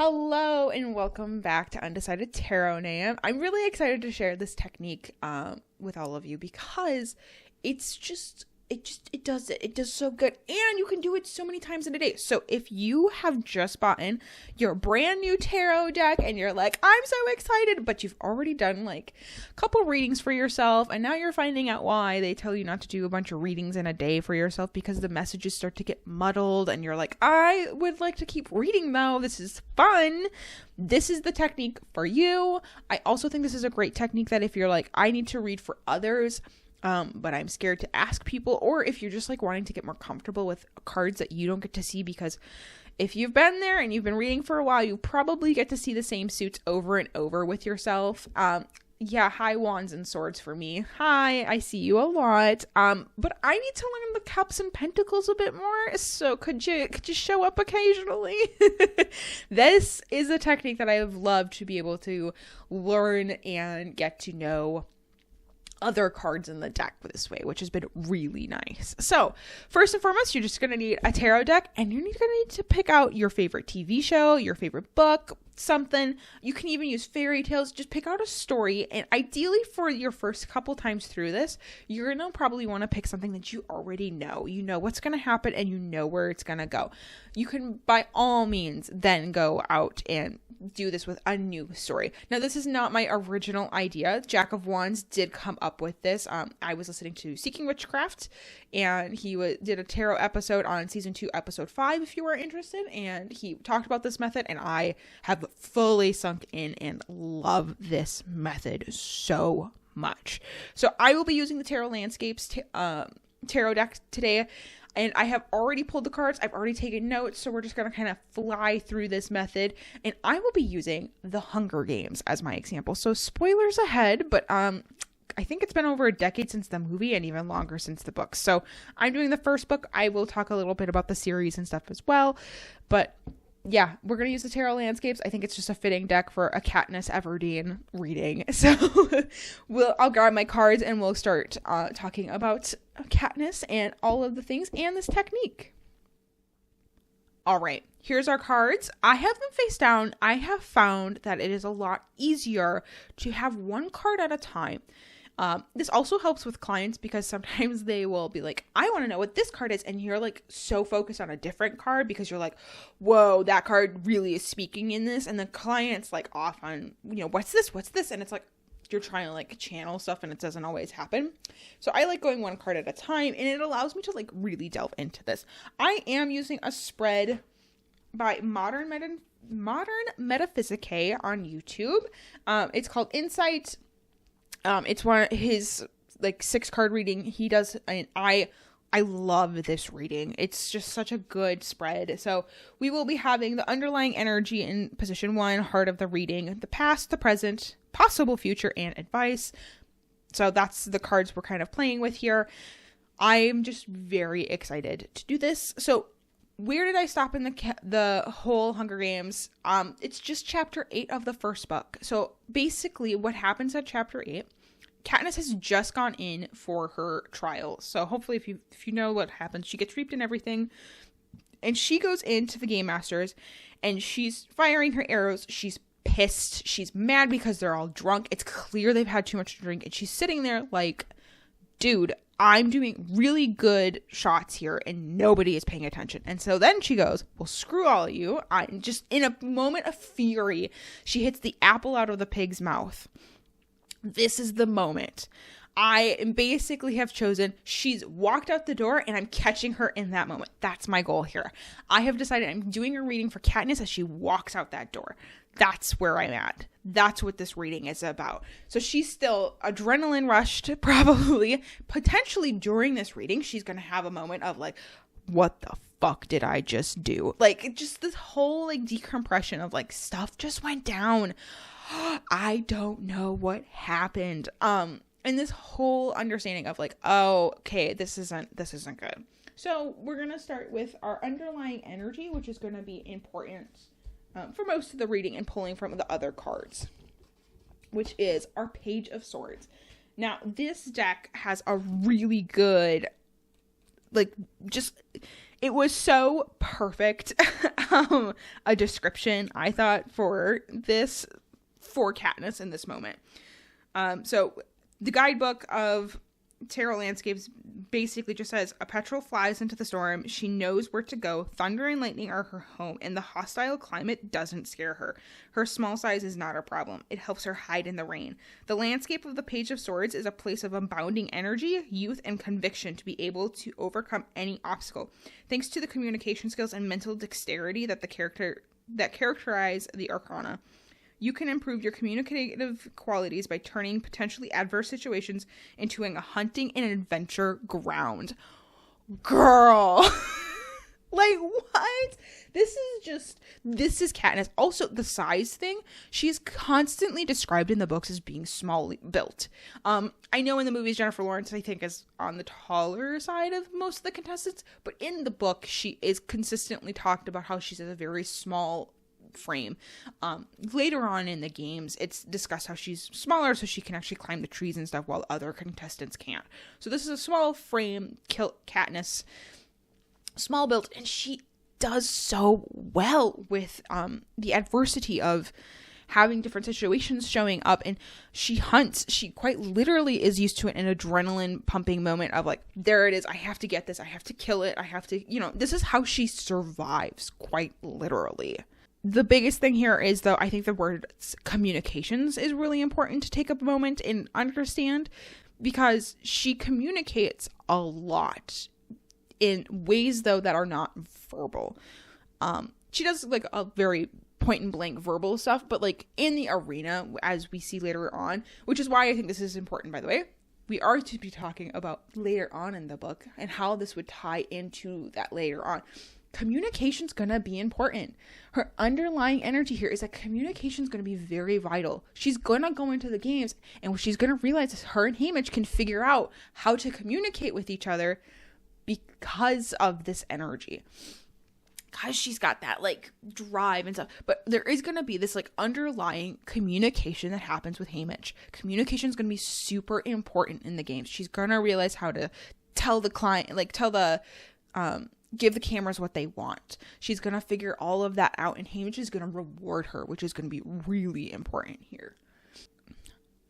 Hello and welcome back to Undecided Tarot Name. I'm really excited to share this technique with all of you because it does so good, and you can do it so many times in a day. So if you have just bought in your brand new tarot deck and you're like, I'm so excited, but you've already done like a couple readings for yourself, and now you're finding out why they tell you not to do a bunch of readings in a day for yourself because the messages start to get muddled, and you're like, I would like to keep reading though, this is fun. This is the technique for you. I also think this is a great technique that if you're like, I need to read for others, but I'm scared to ask people, or if you're just like wanting to get more comfortable with cards that you don't get to see, because if you've been there and you've been reading for a while, you probably get to see the same suits over and over with yourself. Hi, Wands and Swords for me. Hi, I see you a lot. But I need to learn the Cups and Pentacles a bit more. So could you show up occasionally? This is a technique that I have loved to be able to learn and get to know other cards in the deck this way, which has been really nice. So first and foremost, you're just going to need a tarot deck, and you're going to need to pick out your favorite TV show, your favorite book, something. You can even use fairy tales. Just pick out a story, and ideally for your first couple times through this, you're going to probably want to pick something that you already know. You know what's going to happen and you know where it's going to go. You can by all means then go out and do this with a new story. Now, this is not my original idea. Jack of Wands did come up with this. I was listening to Seeking Witchcraft, and he did a tarot episode on season 2, episode 5, if you are interested, and he talked about this method, and I have fully sunk in and love this method so much. So I will be using the Tarot Landscapes tarot deck today, and I have already pulled the cards. I've already taken notes, so we're just going to kind of fly through this method. And I will be using The Hunger Games as my example. So spoilers ahead, but I think it's been over a decade since the movie and even longer since the book. So I'm doing the first book. I will talk a little bit about the series and stuff as well. But yeah, we're going to use the Tarot Landscapes. I think it's just a fitting deck for a Katniss Everdeen reading. So I'll grab my cards and we'll start talking about Katniss and all of the things and this technique. All right, here's our cards. I have them face down. I have found that it is a lot easier to have one card at a time. This also helps with clients because sometimes they will be like, I want to know what this card is. And you're like so focused on a different card because you're like, whoa, that card really is speaking in this. And the client's like off on, what's this? And it's like, you're trying to like channel stuff and it doesn't always happen. So I like going one card at a time, and it allows me to like really delve into this. I am using a spread by Modern Metaphysique on YouTube. It's called Insight. It's one of his like 6-card reading he does, and I love this reading. It's just such a good spread. So we will be having the underlying energy in position 1, heart of the reading, the past, the present, possible future, and advice. So that's the cards we're kind of playing with here. I'm just very excited to do this. So where did I stop in the whole Hunger Games? It's just chapter 8 of the first book. So basically what happens at chapter 8, Katniss has just gone in for her trial. So hopefully if you know what happens, she gets reaped and everything. And she goes into the Game Masters and she's firing her arrows. She's pissed. She's mad because they're all drunk. It's clear they've had too much to drink. And she's sitting there like, dude, I'm doing really good shots here and nobody is paying attention. And so then she goes, well, screw all of you. Just in a moment of fury, she hits the apple out of the pig's mouth. This is the moment. I basically have chosen, she's walked out the door and I'm catching her in that moment. That's my goal here. I have decided I'm doing a reading for Katniss as she walks out that door. That's where I'm at. That's what this reading is about. So she's still adrenaline rushed, probably. Potentially during this reading, she's going to have a moment of like, what the fuck did I just do? Like, just this whole like decompression of like, stuff just went down. I don't know what happened. And this whole understanding of like, oh, okay, this isn't good. So we're going to start with our underlying energy, which is going to be important for most of the reading and pulling from the other cards, which is our Page of Swords. Now, this deck has a really good, like, just It was so perfect a description, I thought, for Katniss in this moment. So the guidebook of Tarot Landscapes basically just says, a petrel flies into the storm. She knows where to go. Thunder and lightning are her home, and the hostile climate doesn't scare her. Her small size is not a problem. It helps her hide in the rain. The landscape of the Page of Swords is a place of abounding energy, youth, and conviction to be able to overcome any obstacle. Thanks to the communication skills and mental dexterity that characterize the Arcana, you can improve your communicative qualities by turning potentially adverse situations into a hunting and adventure ground. Girl. Like, what? This is Katniss. Also, the size thing, she's constantly described in the books as being small built. I know in the movies, Jennifer Lawrence, I think, is on the taller side of most of the contestants, but in the book, she is consistently talked about how she's a very small frame. Later on in the games, it's discussed how she's smaller so she can actually climb the trees and stuff while other contestants can't. So this is a small frame Katniss, small build, and she does so well with the adversity of having different situations showing up, and she hunts. She quite literally is used to an adrenaline pumping moment of like, there it is, I have to get this, I have to kill it, I have to, this is how she survives, quite literally. The biggest thing here is, though, I think the word communications is really important to take a moment and understand, because she communicates a lot in ways, though, that are not verbal. She does like a very point and blank verbal stuff, but like in the arena, as we see later on, which is why I think this is important, by the way, we are to be talking about later on in the book and how this would tie into that later on. Communication's gonna be important. Her underlying energy here is that communication's gonna be very vital. She's gonna go into the games and she's gonna realize that her and Haymitch can figure out how to communicate with each other because of this energy. Because she's got that like drive and stuff. But there is gonna be this like underlying communication that happens with Haymitch. Communication is gonna be super important in the games. She's gonna realize how to tell the client, like give the cameras what they want. She's going to figure all of that out, and Haymitch is going to reward her, which is going to be really important here.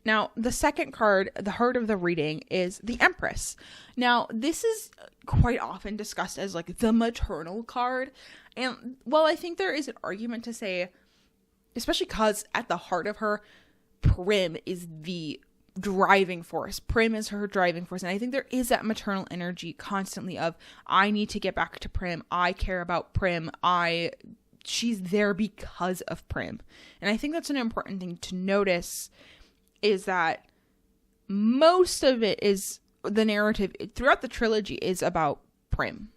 Now, the second card, the heart of the reading, is the Empress. Now, this is quite often discussed as like the maternal card. And while I think there is an argument to say, especially because at the heart of her, Prim is the driving force. Prim is her driving force, and I think there is that maternal energy constantly of, I need to get back to Prim, I care about Prim, she's there because of Prim. And I think that's an important thing to notice, is that most of it is, the narrative throughout the trilogy is about Prim.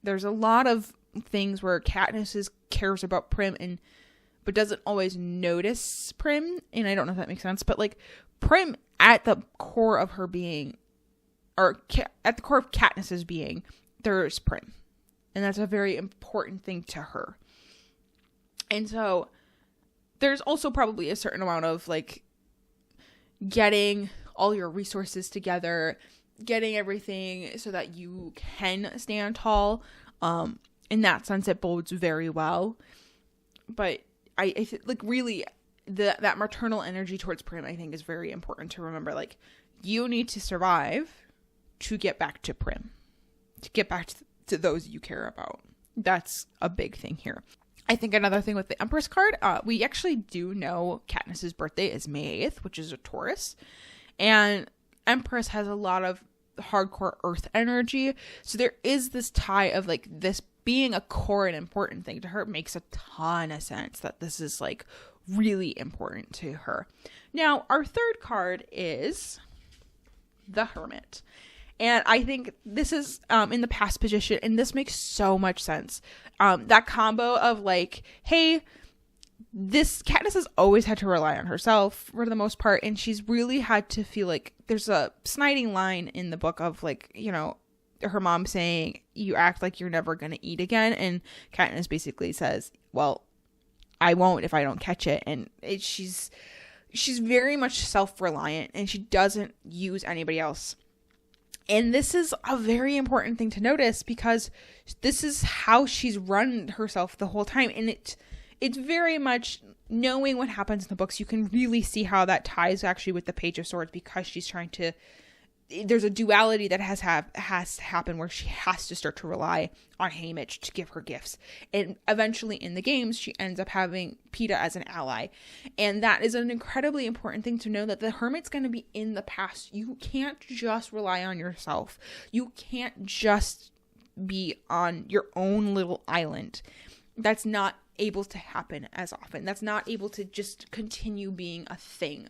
There's a lot of things where Katniss cares about Prim but doesn't always notice Prim, and I don't know if that makes sense, but like Prim, at the core of her being, or at the core of Katniss's being, there's Prim. And that's a very important thing to her. And so there's also probably a certain amount of like getting all your resources together, getting everything so that you can stand tall. In that sense, it bodes very well. But I like really, that maternal energy towards Prim, I think, is very important to remember. Like, you need to survive to get back to Prim, to get back to those you care about. That's a big thing here. I think another thing with the Empress card, we actually do know Katniss's birthday is May 8th, which is a Taurus, and Empress has a lot of hardcore earth energy, so there is this tie of like this being a core and important thing to her. Makes a ton of sense that this is like really important to her. Now, our third card is the Hermit. And I think this is in the past position, and this makes so much sense. That combo of like, hey, Katniss has always had to rely on herself for the most part, and she's really had to feel like there's a sniding line in the book of like, her mom saying, you act like you're never going to eat again. And Katniss basically says, well, I won't if I don't catch it. And she's very much self-reliant, and she doesn't use anybody else. And this is a very important thing to notice because this is how she's run herself the whole time. And it's very much knowing what happens in the books. You can really see how that ties actually with the Page of Swords, because she's trying to, there's a duality that has to happen where she has to start to rely on Haymitch to give her gifts. And eventually in the games, she ends up having Peeta as an ally. And that is an incredibly important thing to know, that the Hermit's going to be in the past. You can't just rely on yourself. You can't just be on your own little island. That's not able to happen as often. That's not able to just continue being a thing.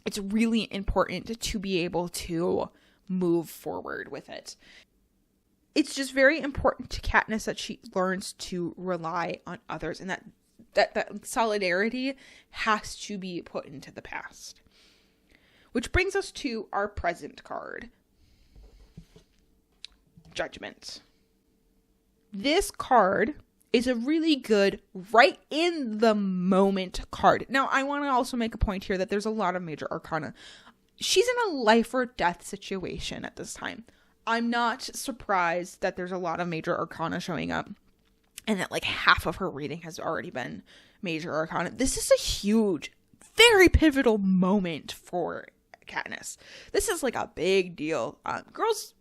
It's really important to be able to move forward with it. It's just very important to Katniss that she learns to rely on others, and that solidarity has to be put into the past. Which brings us to our present card. Judgment. This card is a really good right in the moment card. Now, I want to also make a point here that there's a lot of major arcana. She's in a life or death situation at this time. I'm not surprised that there's a lot of major arcana showing up and that like half of her reading has already been major arcana. This is a huge, very pivotal moment for Katniss. This is like a big deal. Girl's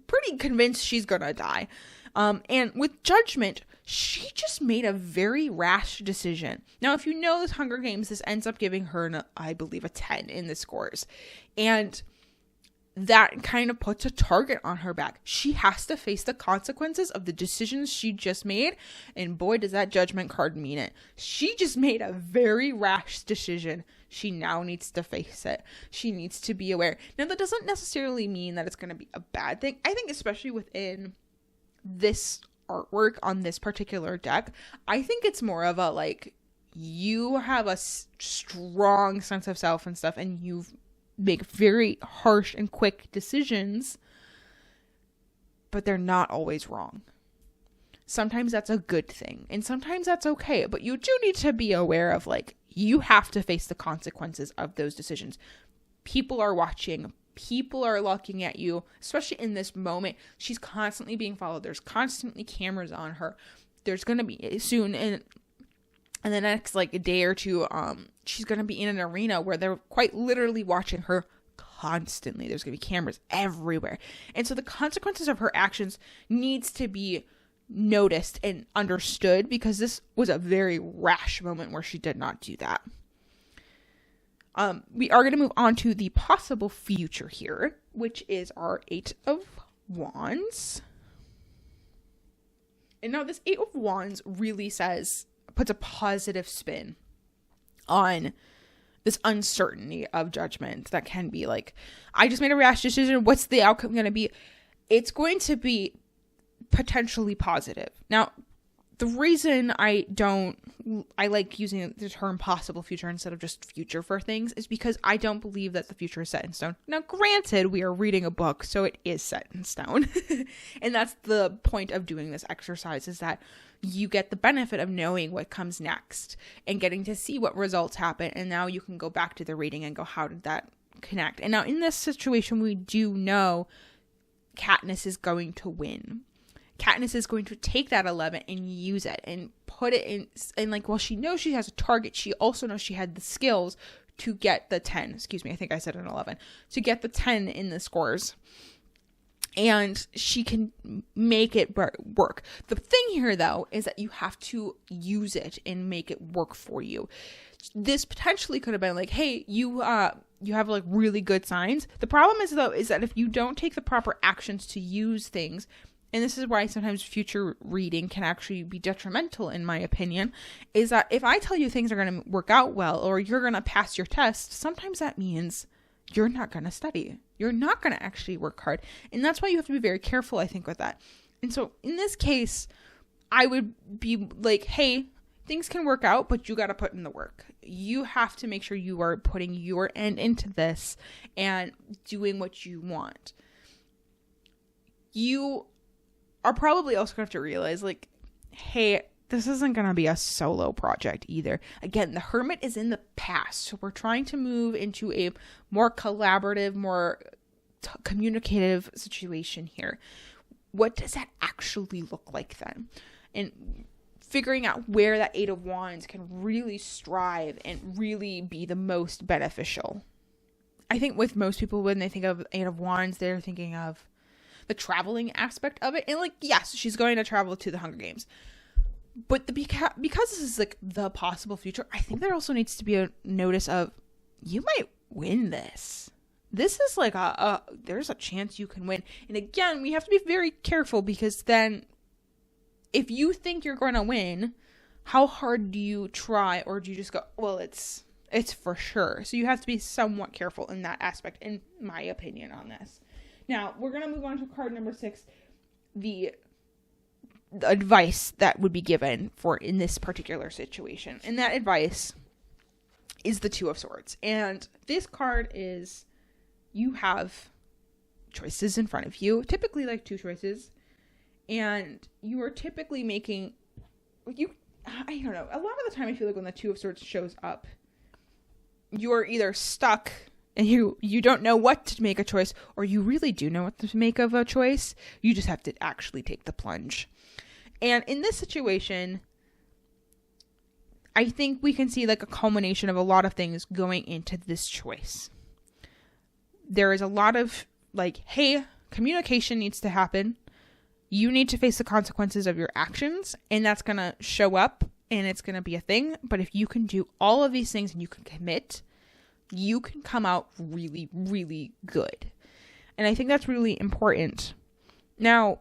pretty convinced she's gonna die. And with Judgment, she just made a very rash decision. Now, if you know this Hunger Games, this ends up giving her, I believe, a 10 in the scores. And that kind of puts a target on her back. She has to face the consequences of the decisions she just made. And boy, does that Judgment card mean it. She just made a very rash decision. She now needs to face it. She needs to be aware. Now, that doesn't necessarily mean that it's going to be a bad thing. I think especially within this artwork on this particular deck, I think it's more of a like, you have a strong sense of self and stuff, and you make very harsh and quick decisions, but they're not always wrong. Sometimes that's a good thing, and sometimes that's okay, but you do need to be aware of like, you have to face the consequences of those decisions. People are watching. People are looking at you, especially in this moment. She's constantly being followed. There's constantly cameras on her. There's going to be soon in the next like a day or two, she's going to be in an arena where they're quite literally watching her constantly. There's going to be cameras everywhere. And so the consequences of her actions needs to be noticed and understood, because this was a very rash moment where she did not do that. We are going to move on to the possible future here, which is our 8 of Wands. And now this 8 of Wands really puts a positive spin on this uncertainty of Judgment that can be like, I just made a rash decision. What's the outcome going to be? It's going to be potentially positive. Now, the reason I like using the term possible future instead of just future for things is because I don't believe that the future is set in stone. Now, granted, we are reading a book, so it is set in stone. And that's the point of doing this exercise, is that you get the benefit of knowing what comes next and getting to see what results happen. And now you can go back to the reading and go, how did that connect? And now in this situation, we do know Katniss is going to win. Katniss is going to take that 11 and use it and put it in, and like, while she knows she has a target, she also knows she had the skills to get the 10. Excuse me, I think I said an 11. To get the 10 in the scores. And she can make it work. The thing here, though, is that you have to use it and make it work for you. This potentially could have been like, hey, you have like really good signs. The problem is, though, is that if you don't take the proper actions to use things, and this is why sometimes future reading can actually be detrimental, in my opinion, is that if I tell you things are going to work out well, or you're going to pass your test, sometimes that means you're not going to study. You're not going to actually work hard. And that's why you have to be very careful, I think, with that. And so in this case, I would be like, hey, things can work out, but you got to put in the work. You have to make sure you are putting your end into this and doing what you want. You are probably also going to have to realize, like, hey, this isn't going to be a solo project either. Again, the Hermit is in the past, so we're trying to move into a more collaborative, more communicative situation here. What does that actually look like then? And figuring out where that Eight of Wands can really strive and really be the most beneficial. I think with most people, when they think of Eight of Wands, they're thinking of the traveling aspect of it. And like, yes, she's going to travel to the Hunger Games. But because this is like the possible future, I think there also needs to be a notice of, you might win this. This is like there's a chance you can win. And again, we have to be very careful, because then if you think you're going to win, how hard do you try? Or do you just go, well, it's for sure. So you have to be somewhat careful in that aspect, in my opinion, on this. Now, we're going to move on to card number 6, the advice that would be given for in this particular situation. And that advice is the Two of Swords. And this card is, you have choices in front of you, typically like 2 choices, and you are typically making, I don't know, a lot of the time I feel like when the Two of Swords shows up, you're either stuck and you don't know what to make a choice, or you really do know what to make of a choice. You just have to actually take the plunge. And in this situation, I think we can see like a culmination of a lot of things going into this choice. There is a lot of like, hey, communication needs to happen. You need to face the consequences of your actions, and that's going to show up and it's going to be a thing. But if you can do all of these things and you can commit, you can come out really, really good. And I think that's really important. Now,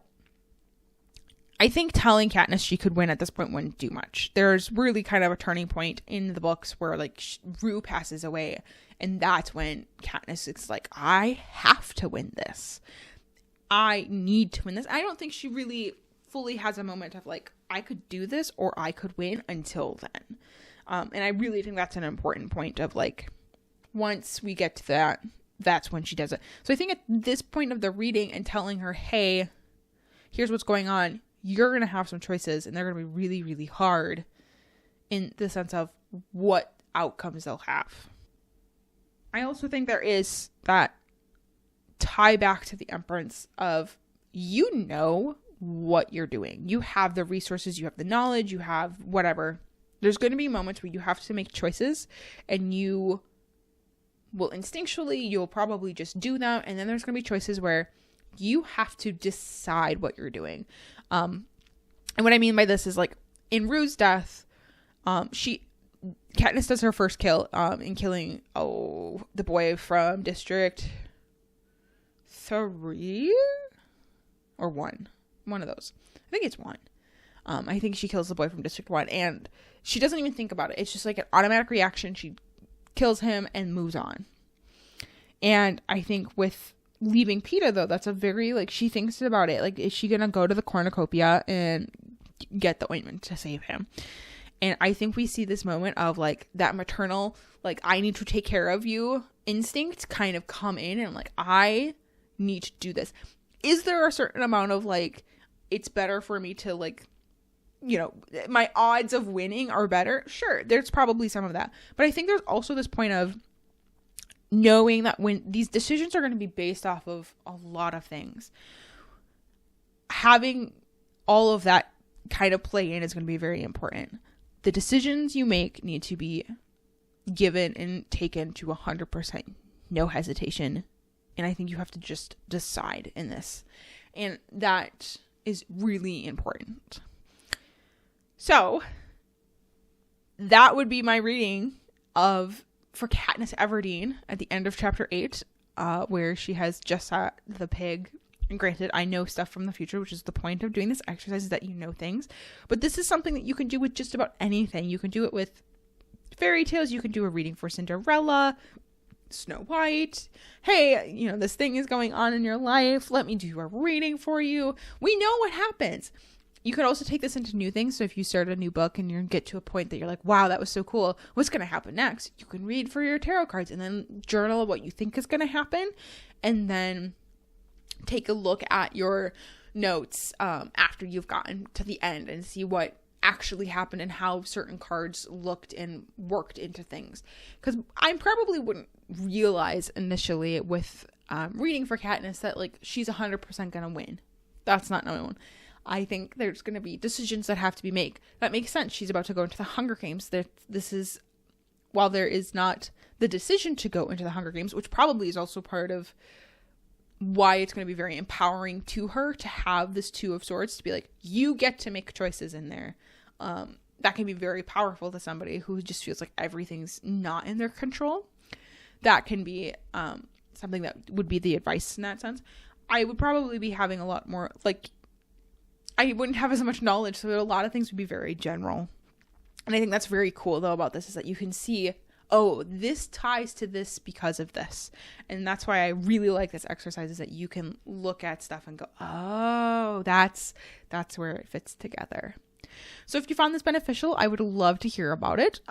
I think telling Katniss she could win at this point wouldn't do much. There's really kind of a turning point in the books where like Rue passes away, and that's when Katniss is like, I have to win this. I need to win this. I don't think she really fully has a moment of like, I could do this or I could win until then. And I really think that's an important point of like, once we get to that, that's when she does it. So I think at this point of the reading and telling her, hey, here's what's going on, you're going to have some choices and they're going to be really, really hard in the sense of what outcomes they'll have. I also think there is that tie back to the Empress of, you know what you're doing. You have the resources, you have the knowledge, you have whatever. There's going to be moments where you have to make choices, and you will instinctually, you'll probably just do them. And then there's going to be choices where you have to decide what you're doing. And what I mean by this is like in Rue's death, Katniss does her first kill, in killing, the boy from District 3 or 1 of those. I think it's 1. I think she kills the boy from District 1, and she doesn't even think about it. It's just like an automatic reaction. She kills him and moves on. And I think with leaving Peeta, though, that's a very, like, she thinks about it. Like, is she gonna go to the cornucopia and get the ointment to save him? And I think we see this moment of like that maternal, like, I need to take care of you instinct kind of come in, and like, I need to do this. Is there a certain amount of like, it's better for me to like, you know, my odds of winning are better? Sure, there's probably some of that. But I think there's also this point of knowing that when these decisions are going to be based off of a lot of things, having all of that kind of play in is going to be very important. The decisions you make need to be given and taken to 100%, no hesitation. And I think you have to just decide in this. And that is really important. So that would be my reading for Katniss Everdeen at the end of chapter 8, where she has just shot the pig. And granted, I know stuff from the future, which is the point of doing this exercise, is that you know things. But this is something that you can do with just about anything. You can do it with fairy tales. You can do a reading for Cinderella, Snow White. Hey, you know, this thing is going on in your life. Let me do a reading for you. We know what happens. You could also take this into new things. So if you start a new book and you get to a point that you're like, wow, that was so cool, what's going to happen next? You can read for your tarot cards and then journal what you think is going to happen. And then take a look at your notes after you've gotten to the end and see what actually happened and how certain cards looked and worked into things. Because I probably wouldn't realize initially with reading for Katniss that like she's 100% gonna win. That's not known. I think there's gonna be decisions that have to be made. That makes sense. She's about to go into the Hunger Games. This is, while there is not the decision to go into the Hunger Games, which probably is also part of why it's going to be very empowering to her to have this Two of Swords, to be like, you get to make choices in there. That can be very powerful to somebody who just feels like everything's not in their control. That can be something that would be the advice in that sense. I would probably be having a lot more, like, I wouldn't have as much knowledge, so a lot of things would be very general. And I think that's very cool, though, about this, is that you can see, oh, this ties to this because of this. And that's why I really like this exercise, is that you can look at stuff and go, oh, that's where it fits together. So if you found this beneficial, I would love to hear about it.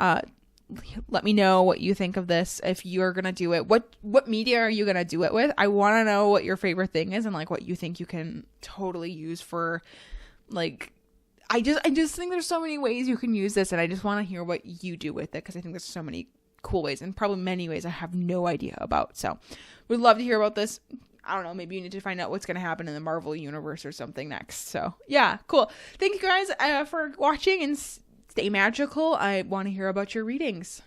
Let me know what you think of this. If you're going to do it, what media are you going to do it with? I want to know what your favorite thing is and like what you think you can totally use for, like, I just think there's so many ways you can use this, and I just want to hear what you do with it, because I think there's so many cool ways, and probably many ways I have no idea about. So we'd love to hear about this. I don't know, maybe you need to find out what's going to happen in the Marvel universe or something next. So yeah, cool. Thank you guys for watching, and stay magical. I want to hear about your readings.